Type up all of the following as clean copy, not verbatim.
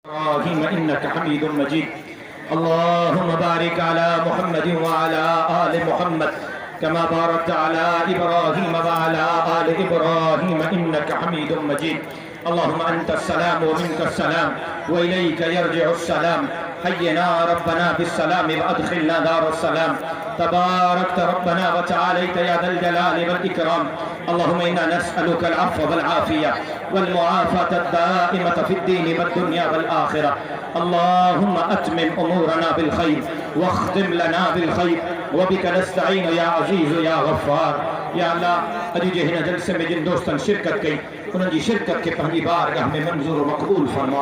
إبراهيم إنك حميد مجيد. اللهم بارك على محمد وعلى آل محمد كما باركت على إبراهيم وعلى آل إبراهيم إنك حميد مجيد. اللهم أنت السلام ومنك السلام وإليك يرجع السلام. حينا ربنا بالسلام وأدخلنا دار السلام. تباركت ربنا وتعاليت يا ذا الجلال والإكرام. اللهم إنا نسألك العفو والعافية والمعافاة الدائمة في الدين والدنيا والآخرة. اللهم أتمم أمورنا بالخير واختم لنا بالخير وبك نستعين يا عزيز يا غفار. یا اللہ اجی جہنا جلسے میں جن دوستان شرکت کی انہوں جی شرکت کے پہنی بارگاہ میں منظور و مقبول فرما.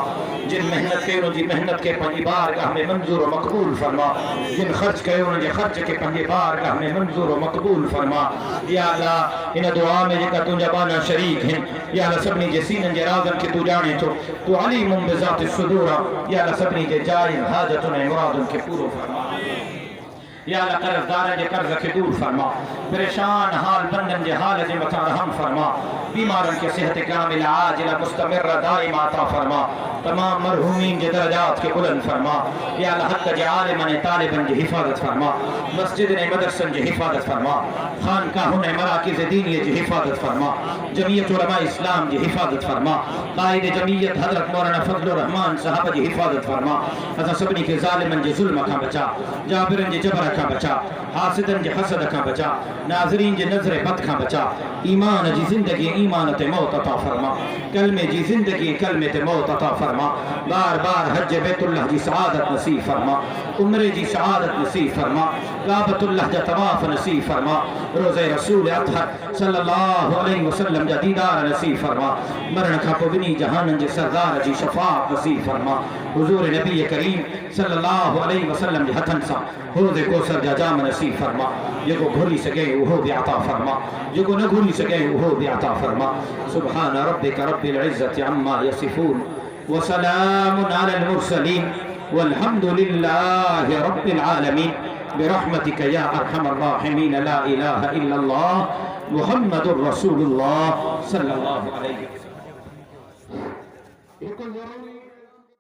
جن محنت کے انہوں جی محنت کے پہنی بارگاہ میں منظور و مقبول فرما. جن خرچ کے انہوں جی خرچ کے پہنی بارگاہ میں منظور و مقبول فرما. یا اللہ انہ دعا میں جکا تن جبانا شریک ہیں. یا اللہ سبنی جے سینن جے رازن کے تو جانے تو علیم بذات الصدور. یا اللہ سبنی جے جائن حاجتن مرادن کے پورو فرما. یا اللہ قرض دارن جے قرض کے دور فرما. پریشان حال بندن جے حال جے مطا رحم فرما. بیمارن کے صحت کامل عاجلہ مستمر دائم عطا فرما. تمام مرحومین جے درجات کے بلند فرما. یا اللہ حق جے عالمن طالبن جے حفاظت فرما. مسجد نے مدرسن جے حفاظت فرما. خانقاہن مراکز دینی جے حفاظت فرما. جمعیت علماء اسلام جے حفاظت فرما. قائد جمعیت حضرت مولانا فضل الرحمن صحابہ جے حفاظت فرما. حضرت سبنی کے ظالمن جے ظلم کا بچا. جابرن جے جبر کا بچا. حاسدن جے حسد کا بچا. ناظرین جے نظر بد کا بچا. ایمان جی زندگی ایمانت موت عطا فرما. کلمے جی زندگی کلمت موت عطا فرما. بار بار حج بیت اللہ جی سعادت نصیب فرما. عمرے جی سعادت نصیب فرما. کعبۃ اللہ جا طواف نصیب فرما. روزہ رسول اطہر صلی اللہ علیہ وسلم جا دیدار نصیب فرما. مرن کا پوینی جہانن جے سردار جی شفاعت نصیب فرما. حضور نبی کریم صلی اللہ علیہ وسلم جی ہتھن سا حوض کوثر جا جام نصیب فرما. یہ کو گھولی سکے وہ بھی عطا فرما. جو کو نہ گھولی سکے وہ بھی عطا فرما. سبحان ربک رب العزت عما یصفون وسلام علی المرسلین والحمد للہ رب العالمین. برحمتک یا ارحم الراحمین. لا الہ الا اللہ محمد رسول اللہ صلی اللہ علیہ وسلم.